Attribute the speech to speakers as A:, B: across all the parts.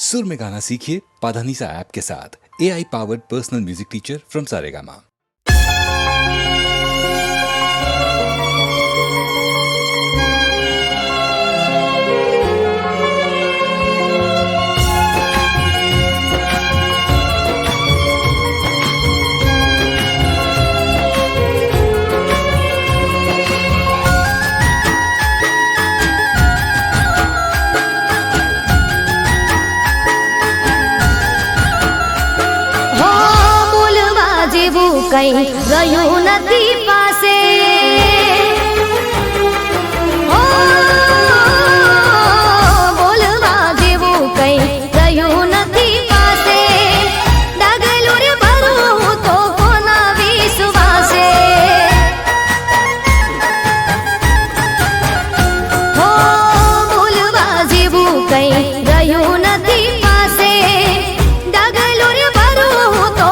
A: सुर में गाना सीखिए पाधानीसा ऐप के साथ। AI powered personal music teacher from Saregama.
B: કઈ ગયું નથી પાસે બોલવા જેવું કઈ ગયું નથી પાસે ડગલું રે ભરું તો કોના વિશ્વાસે બોલવા જેવું કઈ ગયું નથી પાસે ડગલું રે ભરું તો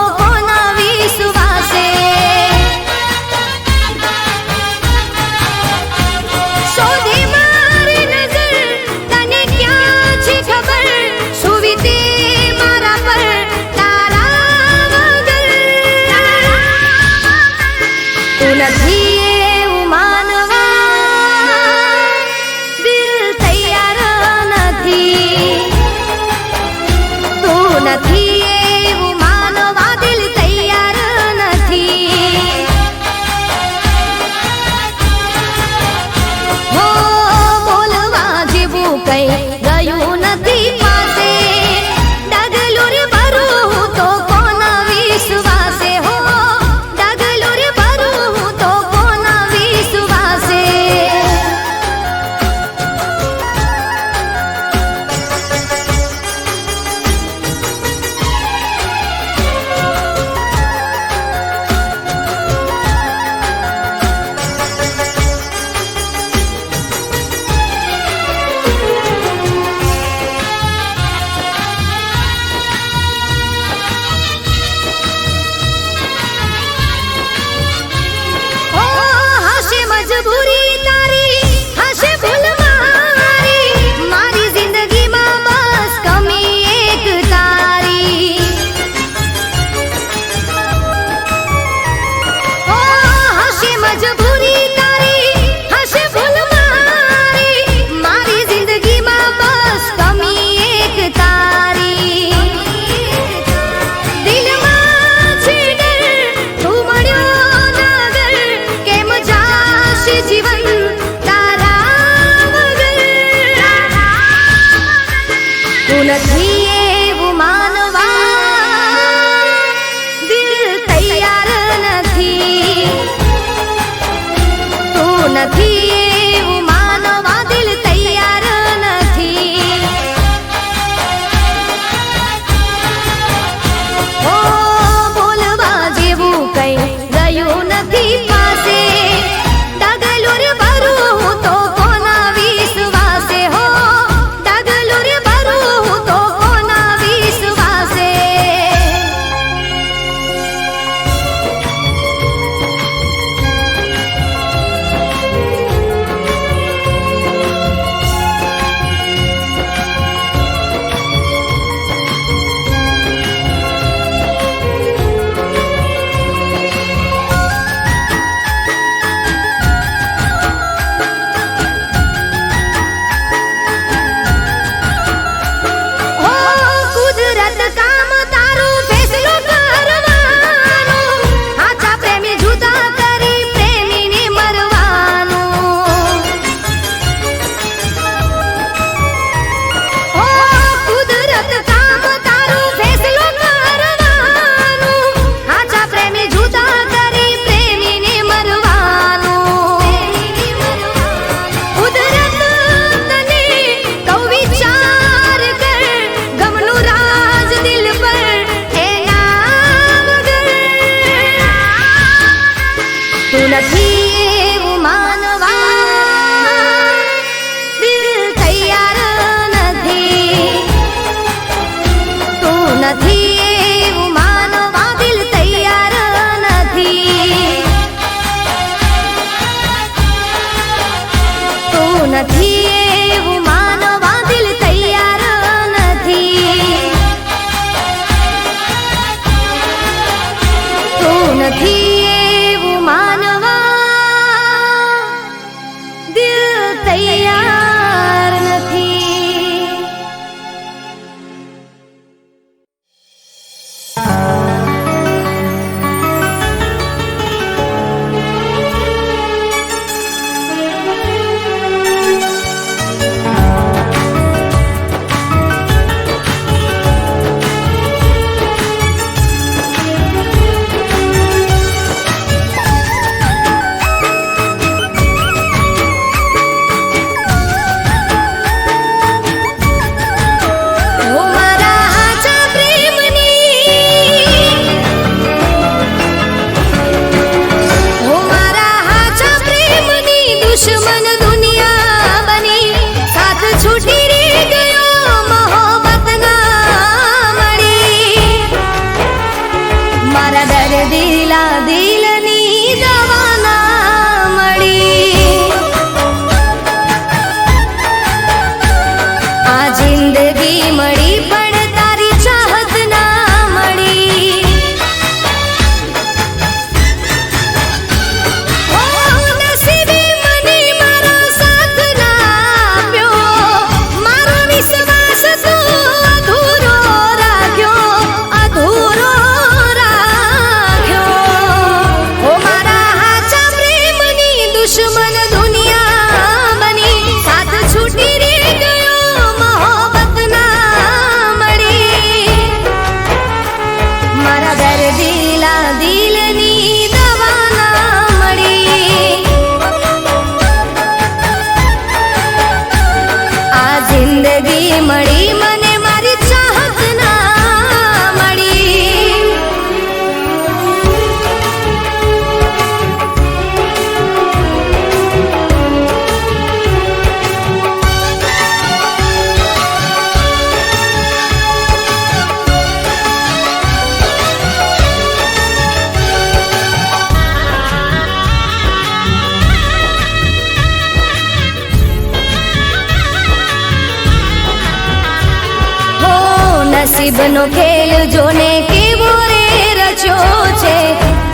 B: નસીબનો ખેલ જોને કેવો રે રચ્યો છે,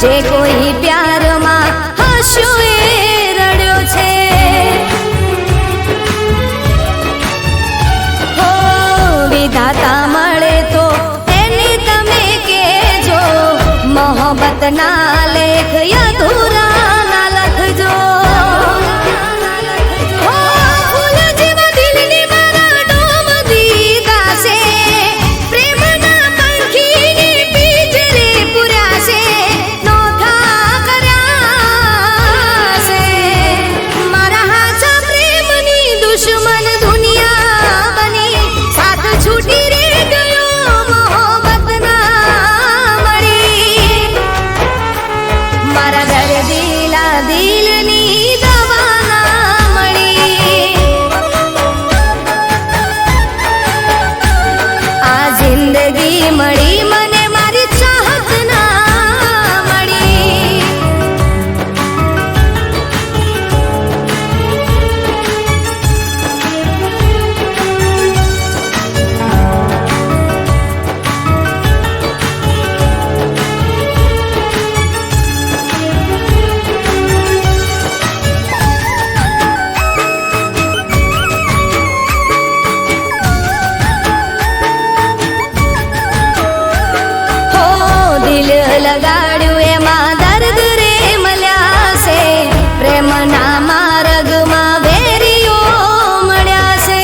B: જે કોઈ પ્યારમાં હસ્યો એ રડ્યો છે. હો વિધાતા મળે તો એને તમે કહેજો, મોહબ્બતના લેખ અધૂરા ના લખજો. હો ફૂલ જેવા દિલની મારા ડોમ દીધા છે, પ્રેમના પંખીને પિંજરે પૂર્યા છે, નોખા કર્યા છે. મારા હાચા પ્રેમની દુશ્મન દુનિયા બની, સાથ છૂટી રે ગયો મોહબ્બત ના મળી. મારા દર્દીલા દિલની દવા ના મળી. આ જિંદગી મળી મને મારી ચાહત ના મળી. હો દિલ લગાડ્યું એમાં દર્દ રે મળ્યા છે, પ્રેમના માર્ગમાં વેરીઓ મળ્યા છે.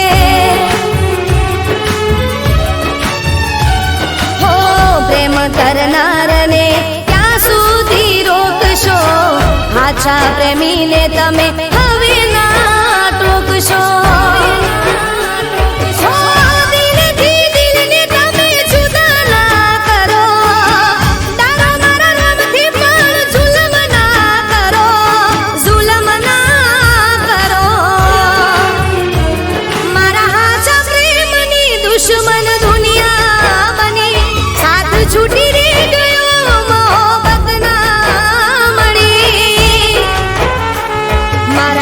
B: હો પ્રેમ કરનારને ક્યાં સુધી રોકશો, હાચા પ્રેમીને તમે હવે ના ટોકશો. હો દિલથી દિલને તમે જુદા ના કરો, તારા મારા રબથી પણ જુલમ ના કરો, જુલમ ના કરો. મારા હાચા પ્રેમની દુશ્મન દુનિયા બની, સાથ છૂટી રે ગયો મોહબ્બત ના મળી. મારા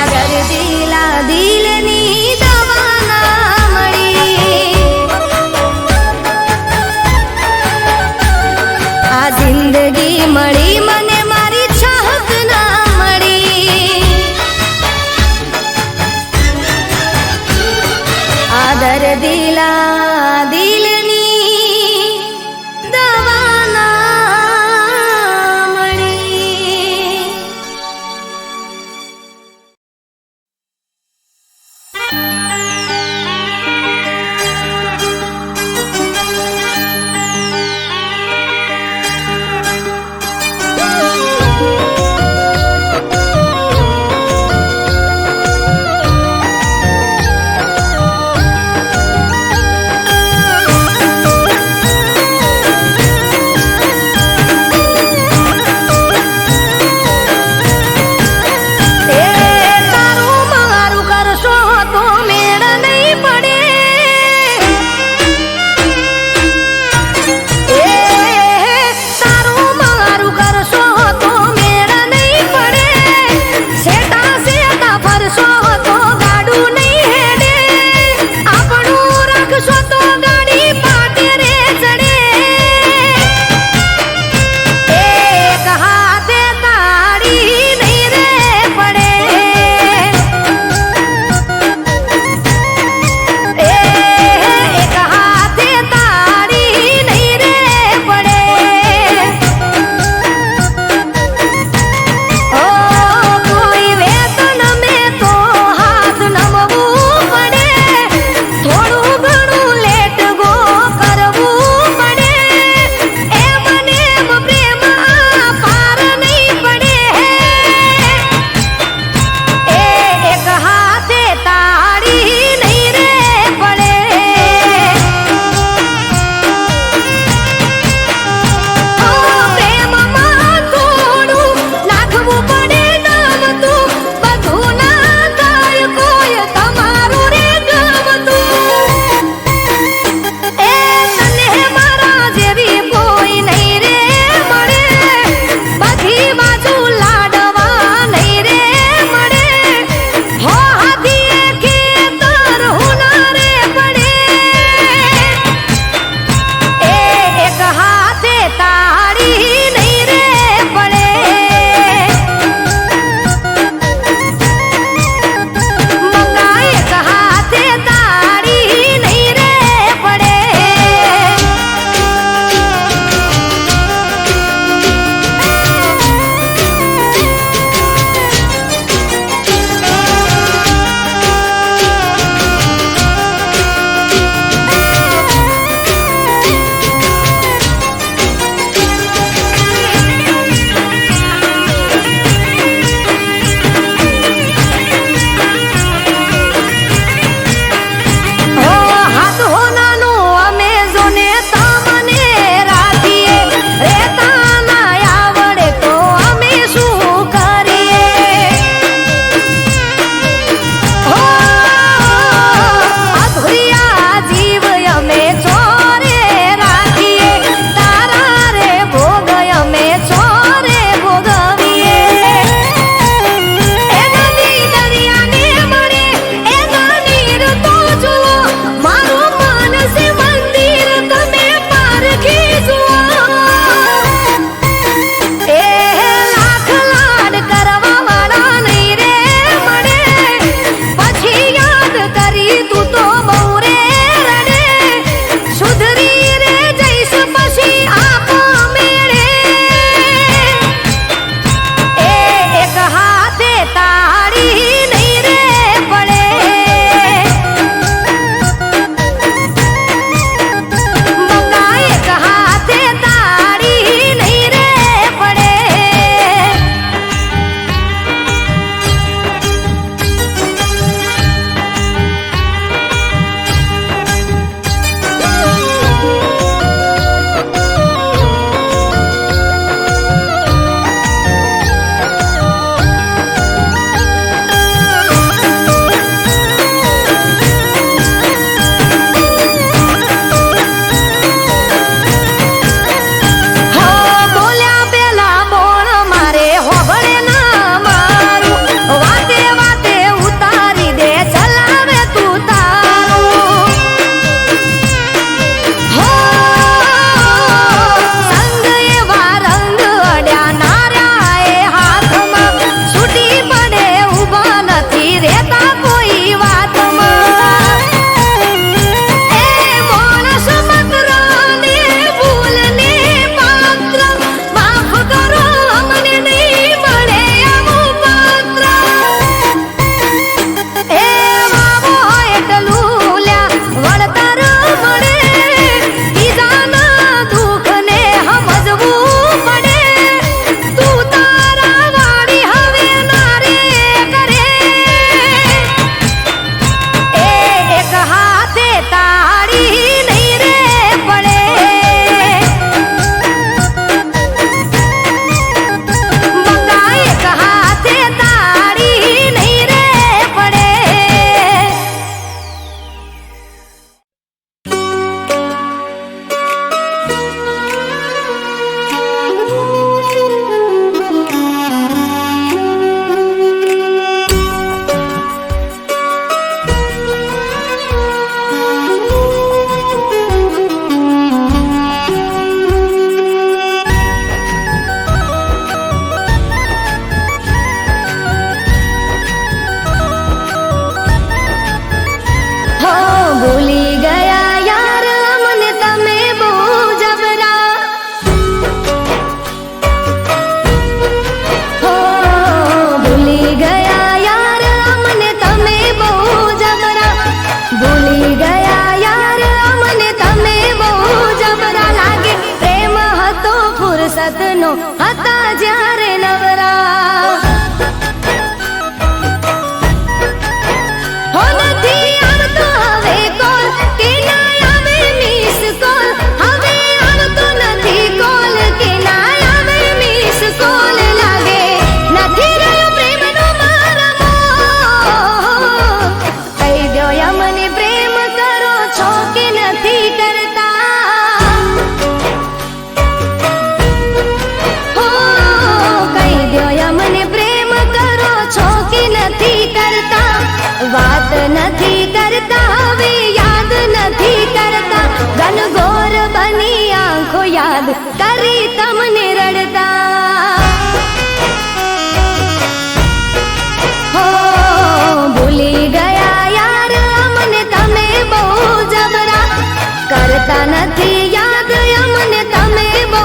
B: સતનો હતા જ્યારે નવરા હો નથી આવતો હવે કોલ કે ના આવે મિસ કોલ હવે આવતો નથી કોલ કે ના આવે મિસ કોલ લાગે નથી રહ્યો પ્રેમનો મારા કહી દો મને પ્રેમ કરો છો કે નથી કરતા હો કહી દો મને પ્રેમ કરો છો કે નથી કરતા વાત નથી કરતા હવે યાદ નથી કરતા ઘનઘોર બની આંખો યાદ કરી તમને રડતા હો ભૂલી ગયા યાર અમને તમે બહુ જબરા કરતા નથી યાદ અમને તમે બહુ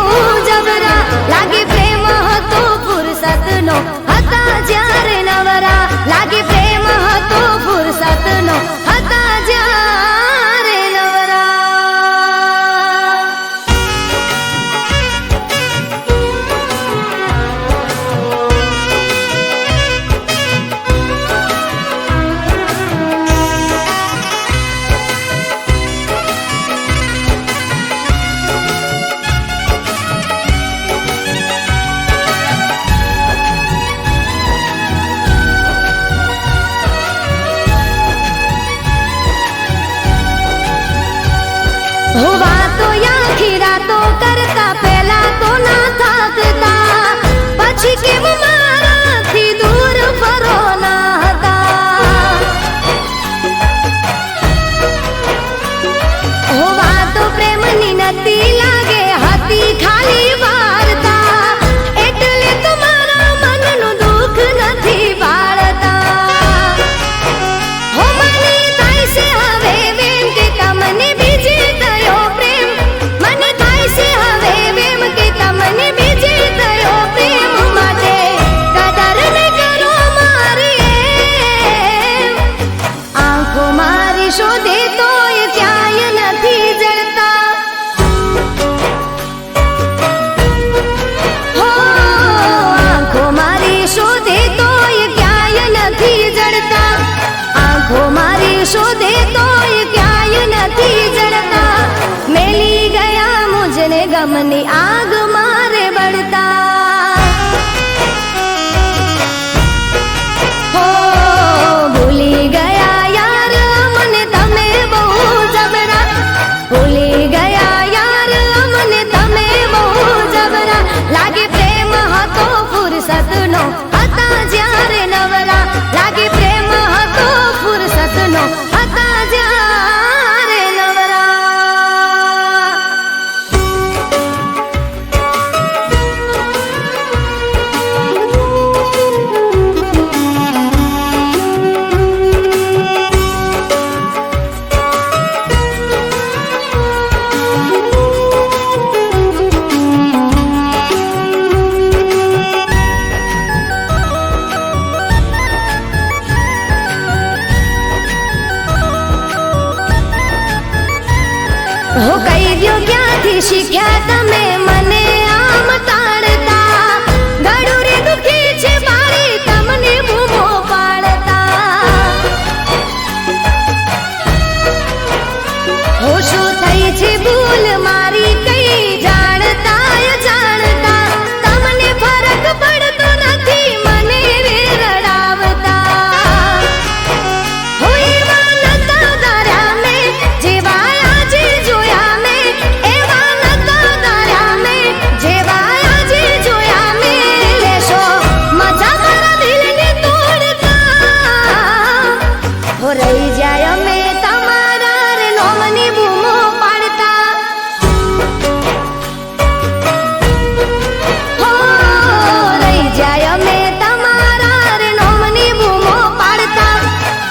B: જબરા લાગે પ્રેમ હતો ફુરસતનો હતા જ્યારે નવરા લાગે પ્રેમ હતો ફુરસતનો હતા જ્યારે નવરા હો વાતો આખી રાતો કરતા પહેલા તો ના થાકતા પછી કેમ મારાથી દૂર ફરો ના હતા હો વાતો પ્રેમની નથી લાગે હતી ખાલી વાર્તા એટલે તો મારા મનનું દુઃખ નથી બાળતા હો મને થાય છે હવે વેમ કે તમને બીજે થયો પ્રેમ મને થાય છે હવે વેમ કે તમને બીજે થયો પ્રેમ માટે કદર નહીં કરો મારી આંખો મારી શોધે તોય ક્યાંય નથી જળતા હો આંખો મારી શોધે તોય ક્યાંય નથી જળતા આંખો મારી શોધે તોય ક્યાંય નથી જળતા મેલી ગયા મુજને ગમની આગ મારે બળતા હો ભૂલી ગયા યાર અમને તમે બહુ જબરા ભૂલી ગયા યાર અમને તમે બહુ જબરા લાગે પ્રેમ હતો ફુરસતનો હતા જ્યારે નવરા લાગે પ્રેમ હતો ફુરસતનો હતા જ્યારે નવરા હો કહી દ્યો ક્યાંથી શીખ્યા તમે મને આમ તાળતા ગળું રે દુખી છે મારી તમને બૂમો પાડતા હો શું થઈ છે ભૂલ મારી કઈ જાણતા જાણતા તમને ફરક પડતો નથી મને રે રડાવતા હો એવા નતા તારા મેં જેવા આજે જોયા મેં એવા નતા તારા મેં જેવા આજે જોયા મેં લેશો મજા મારા દિલને તોડતા હો રહી જાય અમે તમારા રે નોમની બૂમો પાડતા હો રહી જાય અમે તમારા રે નોમની બૂમો પાડતા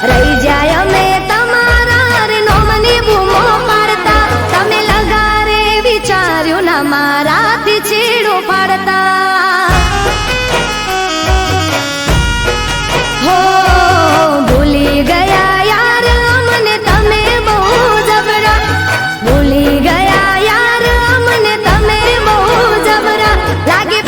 B: રહી જાય અમે તમારા રે નોમની બૂમો પાડતા તમે લગારે વિચાર્યું ના મારાથી છેડો પાડતા હો ભૂલી ગયા યાર અમને તમે બહુ જબરા ભૂલી ગયા યાર અમને તમે બહુ જબરા લાગે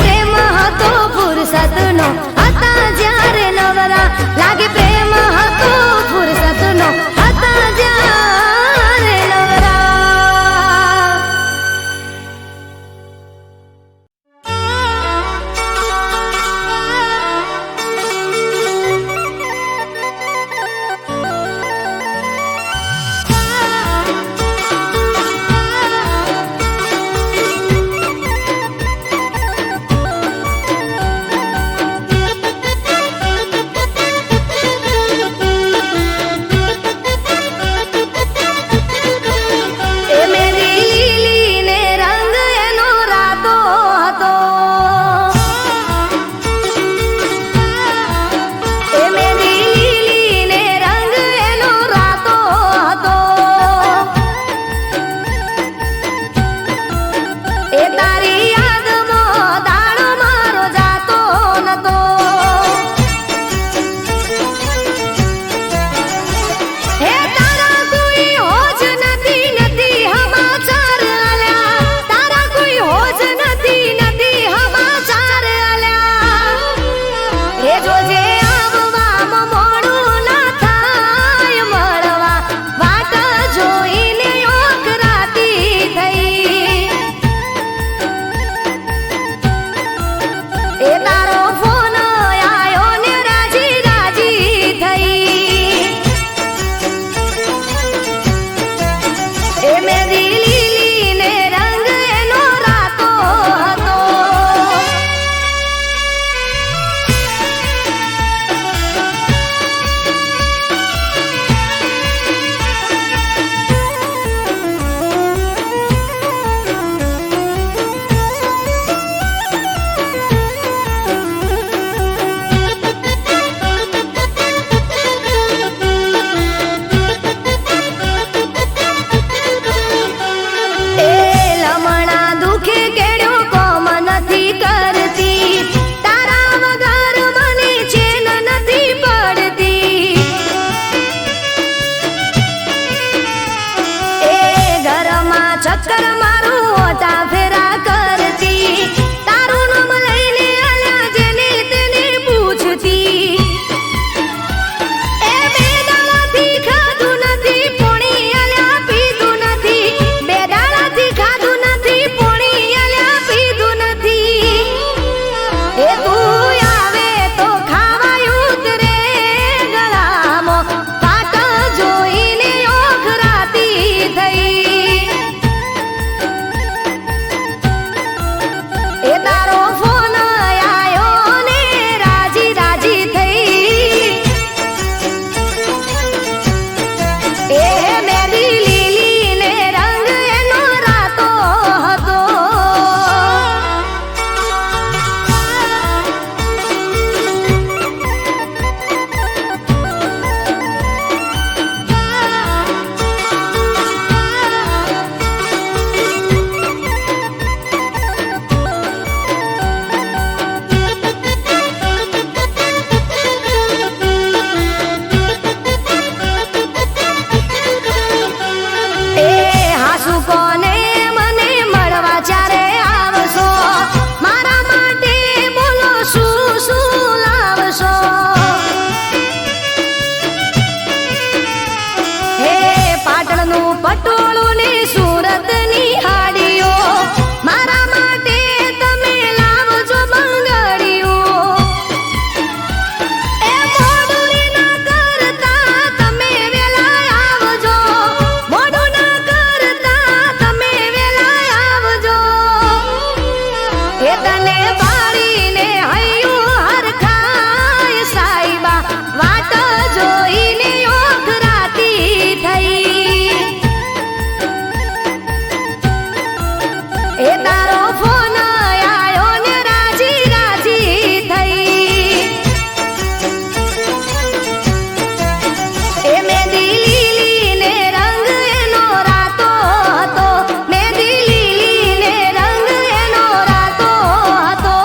B: તારી યાદમાં દાડો મારો જાતો નતો હે તારા કોઈ હોજ નથી નથી સમાચાર આલ્યા તારા કોઈ હોજ નથી નથી સમાચાર આલ્યા એ જોજે આવવામાં મોડું ના થાય મળવા વાટ જોઈને ઓખરાતી થઈ એ તારો ફોન આયો ને રાજી રાજી થઈ એ મેરી લીલી ને રંગ એનો રાતો હતો એ લમણા દુખે કેડ્યો કોમ નથી કરતી તારા વગર મને ચેન નથી પડતી એ ઘરમાં ચક્કર મારું ઓટા ફેરા કરતી તારું નામ લઈને આલ્યા જેને તેને પૂછતી એ બે દાડાથી ખાધું નથી પોણી આલ્યા પીધું નથી બે દાડાથી ખાધું નથી પોણી આલ્યા પીધું નથી એ તું આવે તો ખાવાય ઉતરે ગળામાં પાટ જોઈને ઓખરાતી થઈ એ તારો ફોન આયો ને રાજી રાજી થઈ એ મેરી લીલી ને રંગ એનો રાતો હતો એ હાસુ કોને મને મળવા ચારે આવશો મારા માટે બોલો શું શું લાવશો હે પાટણનું પટોળું ને સુરતની હાડીઓ મારા માટે તમે લાવજો બંગડીઓ એ મોડું ના કરતા તમે વેલા આવજો મોડું ના કરતા તમે વેલા આવજો એ તને બાળીને હૈયું હરખાય સાઈબા વાટ જોઈને ઓખરાતી થઈ એ તારો ફોન આયો ને રાજી રાજી થઈ એ મેંદી લીલી ને રંગ એનો રાતો હતો મેંદી લીલી ને રંગ એનો રાતો હતો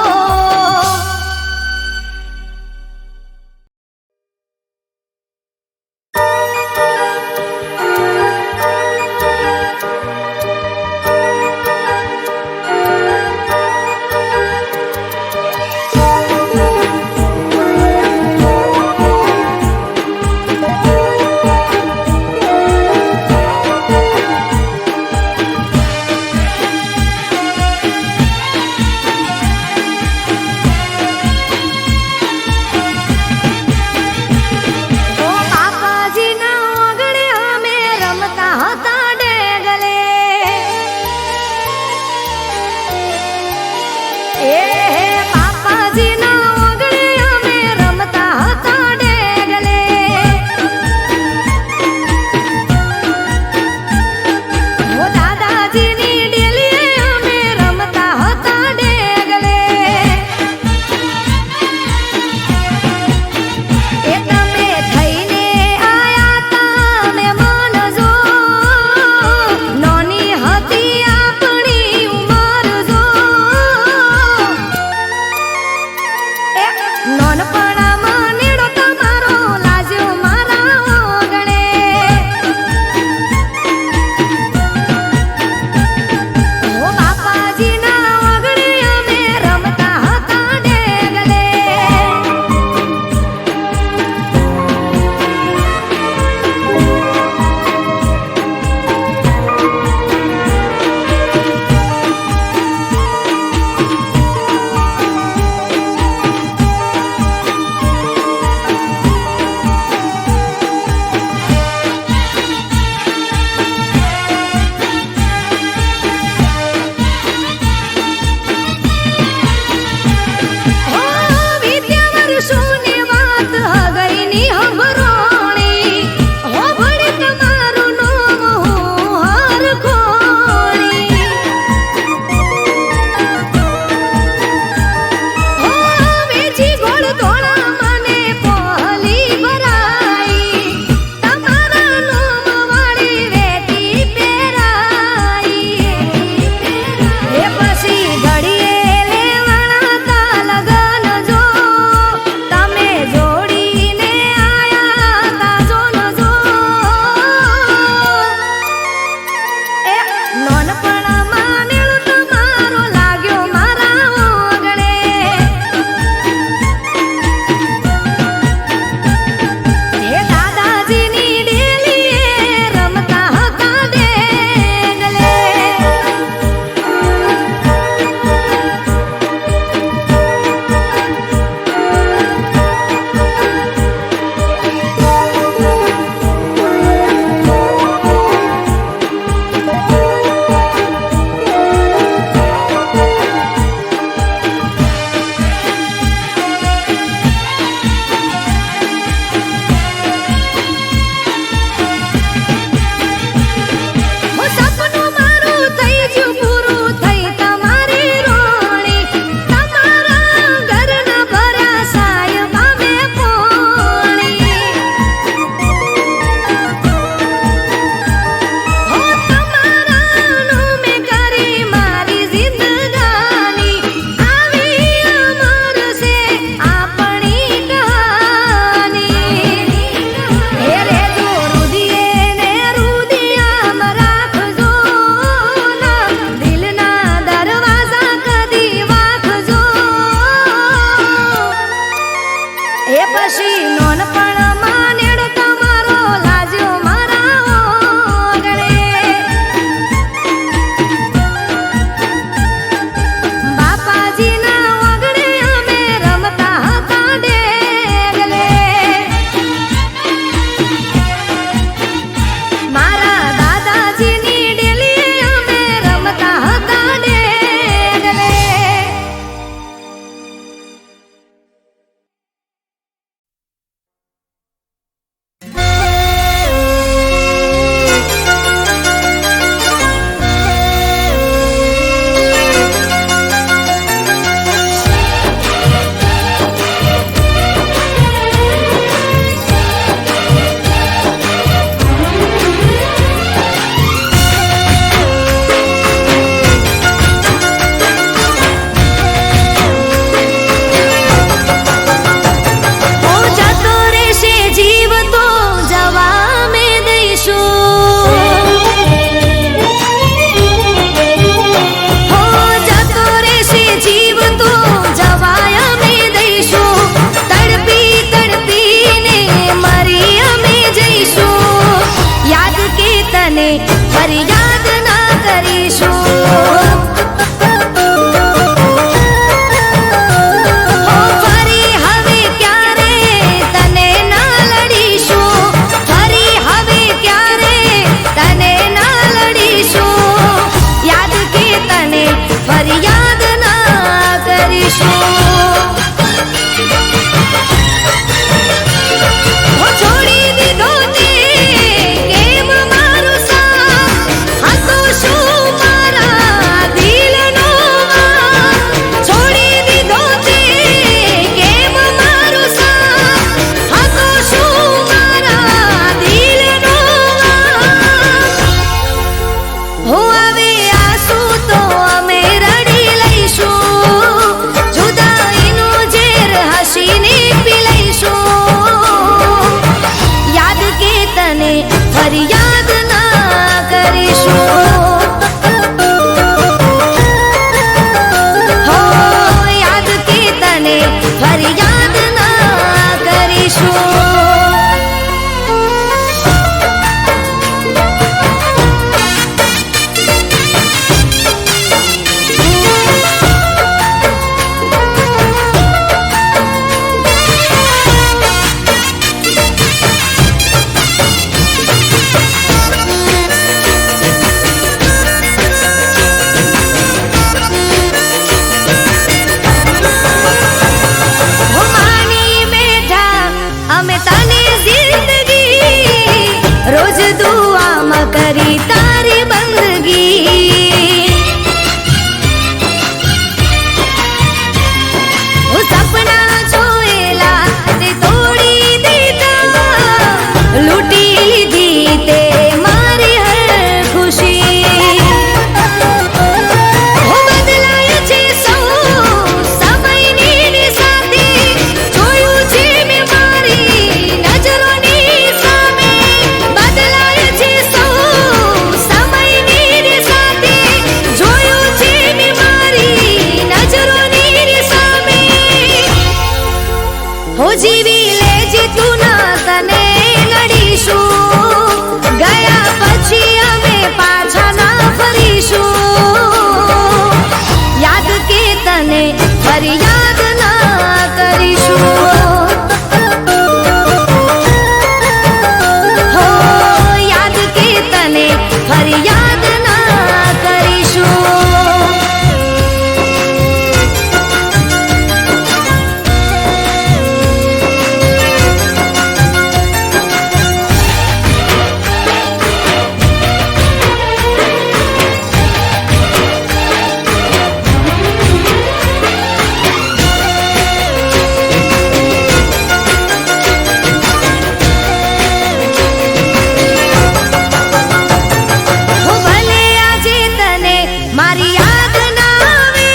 B: મારી યાદ ના આવે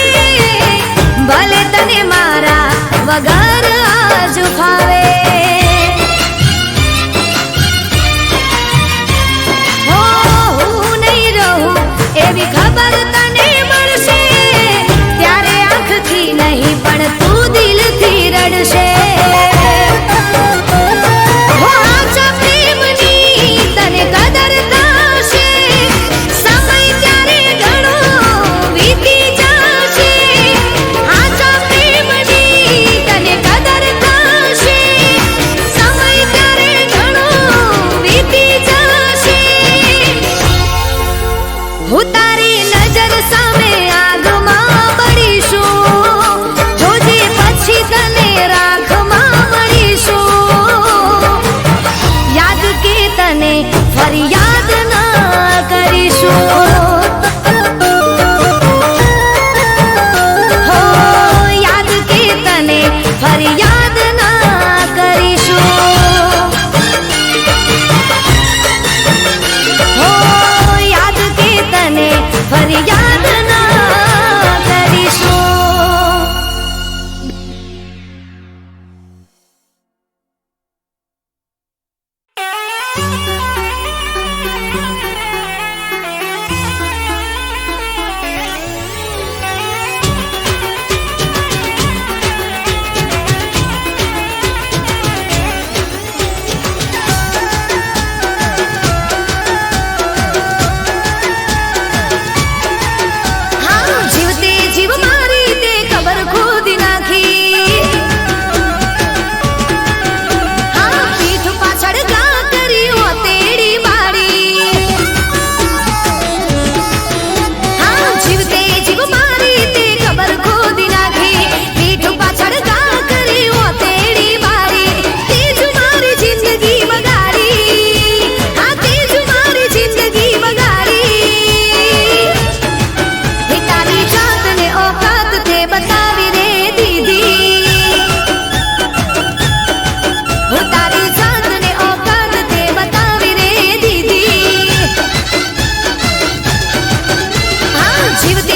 B: ભલે તને મારા વગર આજ ફાવે હો હું નહીં રહું એવી ખબર તને મળશે ત્યારે આંખથી નહીં પણ તું દિલથી રડશે હો આછા પ્રેમની તને કદર થશે સમય ત્યારે ઘણો વીતી જશે આછા પ્રેમની તને કદર થશે સમય ત્યારે ઘણો વીતી જશે હું તારી નજર સામે આગમાં બળીશું જોજે પછી તને રાખમાં મળીશું યાદ કે તને ફરિયાદ ના કરીશું હો યાદ કે તને ફરિયાદ ના કરીશું હો યાદ કે તને ફરિયાદ ના કરીશું હા જીવતે જીવ મારી તે ખબર ખોદી નાખી હા પીઠ પાછળ ઘા કરી તેડી બાળી હા જીવતે જીવ મારી તે ખબર ખોદી નાખી પીઠ પાછળ ઘા કરી તેડી બાળી તે જ મારી જિંદગી બગાડી હા તે જ મારી જિંદગી બગાડી હે તારી જાતને औकात તે બતાવી રે દીધી હું તારી જાતને औकात તે બતાવી રે દીધી હા જીવતે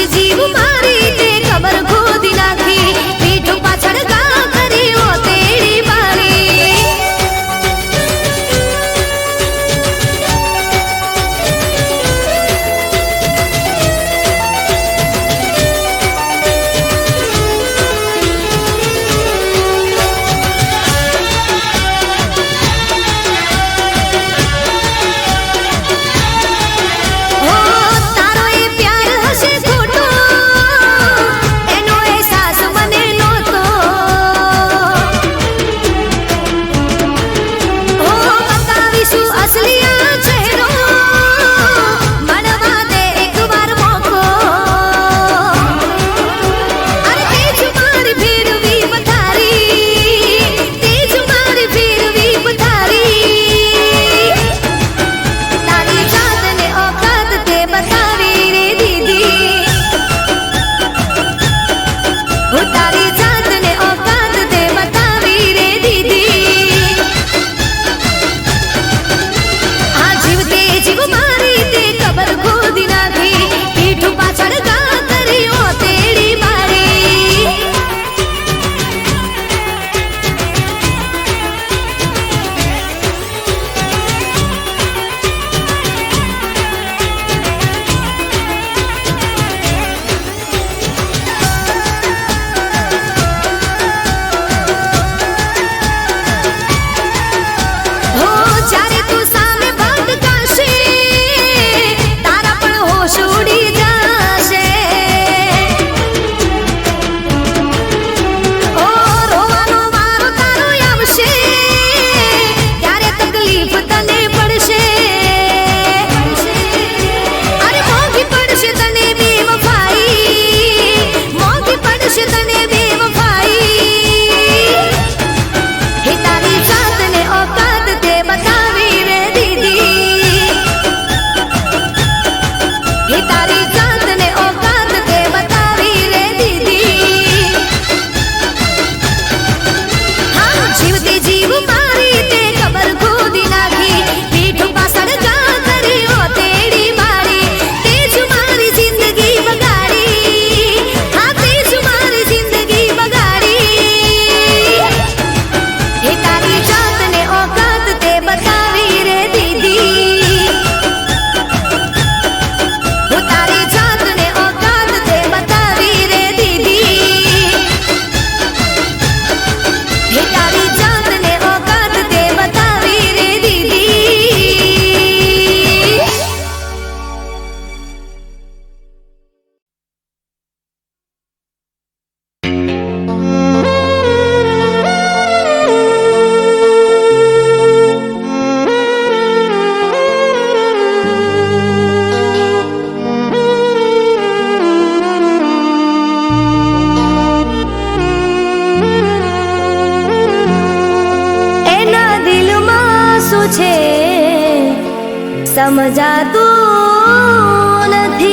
B: સમજાતું નથી,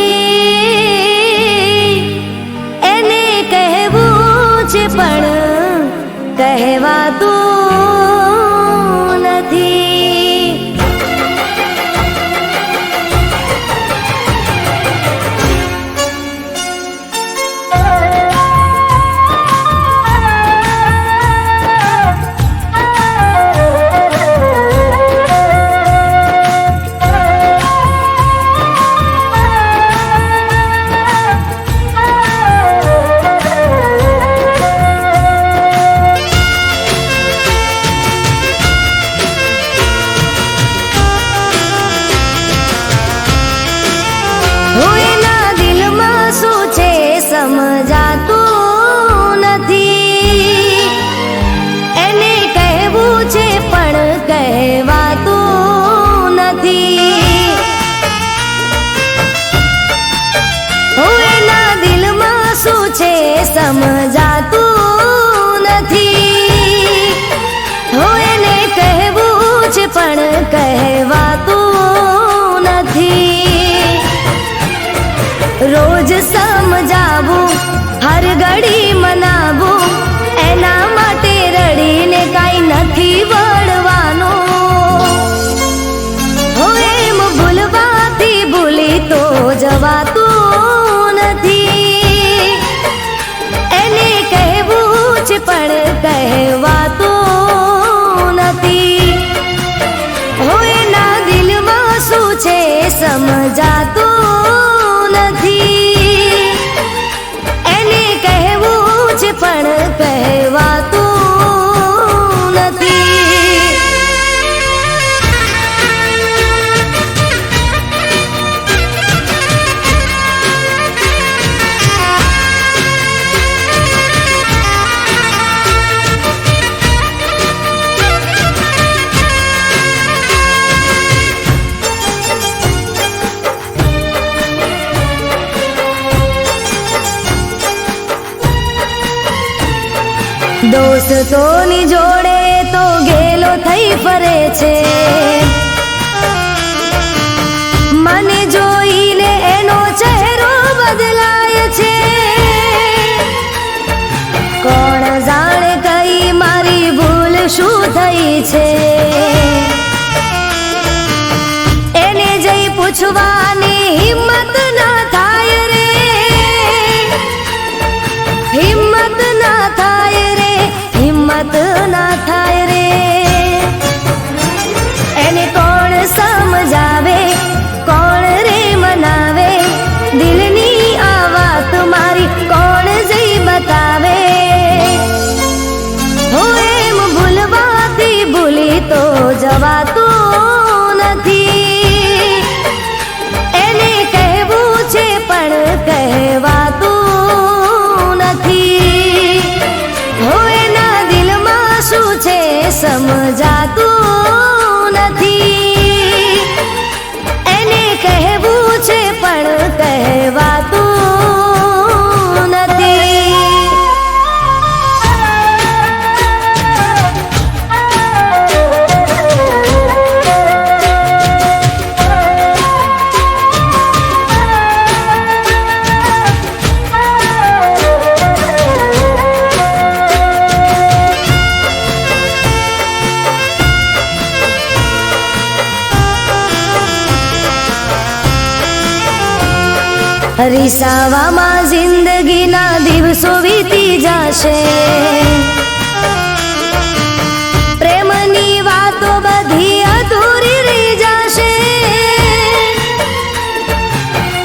B: એને કહેવું છે પણ કહેવાતું નથી. સમજાતું નથી, એને કહેવું છે પણ કહેવાતું નથી. એના દિલમાં શું છે સમજાતું નથી, એને કહેવું છે પણ કહેવાતું નથી. રોજ સમજાવું, હર ઘડી મનાવું, એના માટે રડીને કાંઈ નથી વળવાનું. એમ ભૂલવાથી ભૂલી તો જવાતું નથી, એને કહેવું છે પણ કહેવાતું નથી. એના દિલમાં શું છે સમજાતું નથી, એને કહેવું છે પણ કહેવાતું નથી. દોસ્તોની જોડે તો ગેલો થઈ ફરે છે, મને જોઈને એનો ચહેરો બદલાય છે. કોણ જાણે કઈ મારી ભૂલ શું થઈ છે, એને જઈ પૂછવાની હિંમત ના થાય રે, હિંમત ના થાય રે, હિંમત ના થાય રે. એને કોણ સમજાવે, કોણ રે મનાવે, દિલની આ વાત મારી કોણ જઈ બતાવે. એમ ભૂલવાથી ભૂલી તો જવાતું નથી, એને કહેવું છે પણ કહેવાતું નથી. એના દિલમાં શું છે સમજાતું નથી, એને કહેવું છે પણ કહેવાતું નથી. રીસાવામાં જિંદગીના દિવસો વીતી જશે, પ્રેમની વાતો બધી અધૂરી રહી જશે.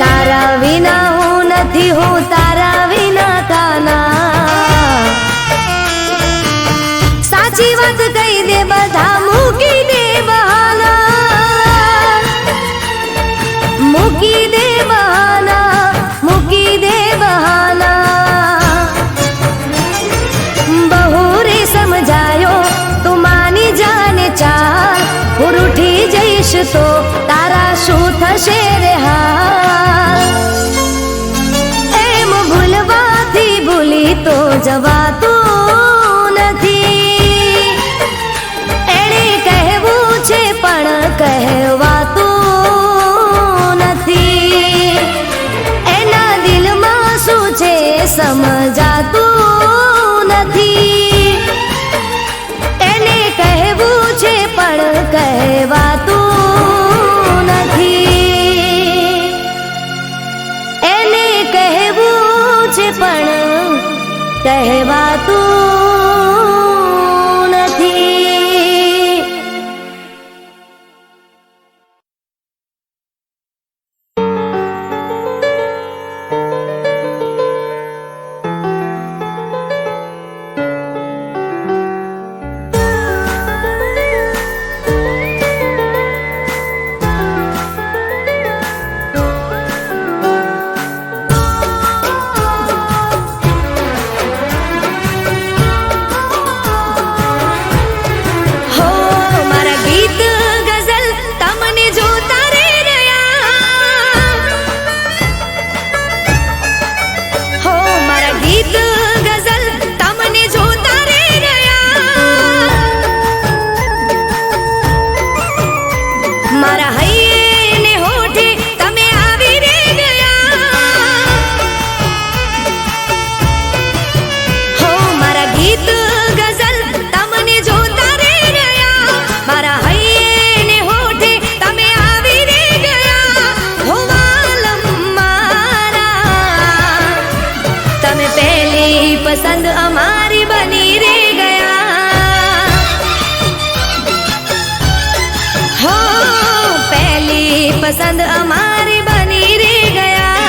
B: તારા વિના હું નથી, હું તારા વિના કાના. સાચી વાત કહી દે, બધા મૂકી દે બહાના, મૂકી દે બહાના, મૂકી દે બહાના. તો તારા શું થશે રે હાલ. એમ ભૂલવાથી ભૂલી તો જવાતું નથી. એણે કહેવું છે પણ કહેવાતું નથી. એના દિલમાં શું છે સમજાતું નથી. એને કહેવું છે પણ કહેવાતું નથી. એને કહેવું છે પણ કહેવાતું નથી. પસંદ અમારી બની રે ગયા. હો પહેલી પસંદ અમારી બની રે ગયા.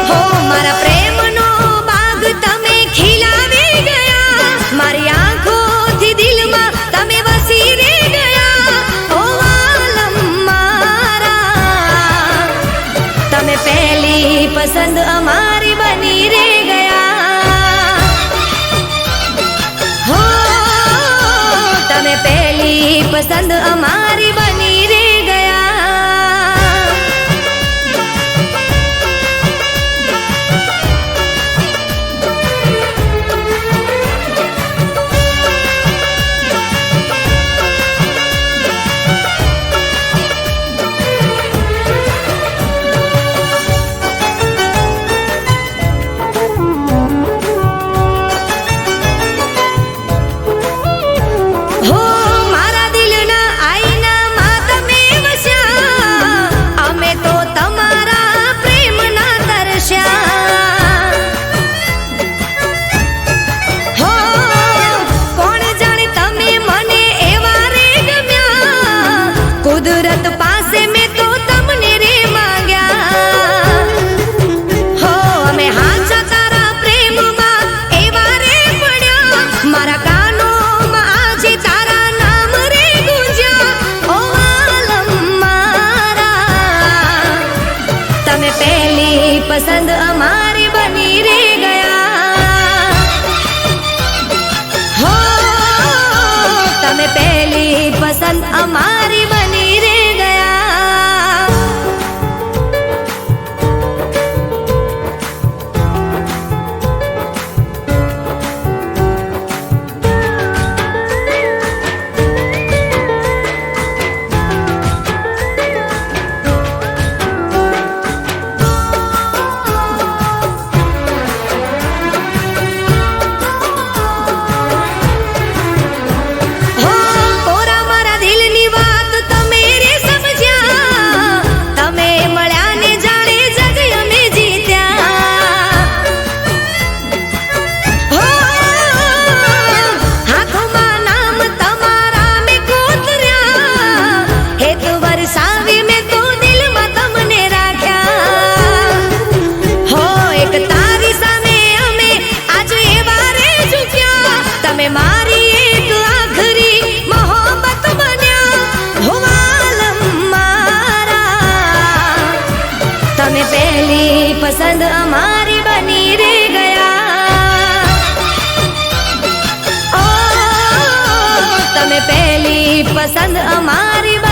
B: હો મારા પ્રેમનો બાગ તમે ખીલાવી ગયા. મારી આંખોથી દિલમાં તમે વસી રે ગયા. ઓ વાલમ મારા તમે પહેલી પસંદ અમારી બની રે ગયા. હો તમે પહેલી પસંદ અમારી બની રે ગયા. કુદરત પાસે મેં તો તમને રે માંગ્યા. હો અમે હાચા તારા પ્રેમમાં એવા રે પડ્યા. મારા કાનોમાં આજે તારા નામ રે ગુંજ્યા. ઓ આલમ મારા તમે પહેલી પસંદ અમારી બની રે ગયા. હો તમે પહેલી પસંદ અમારી બની રે ગયા. પસંદ અમારી બની રે ગયા. ઓ તમે પહેલી પસંદ અમારી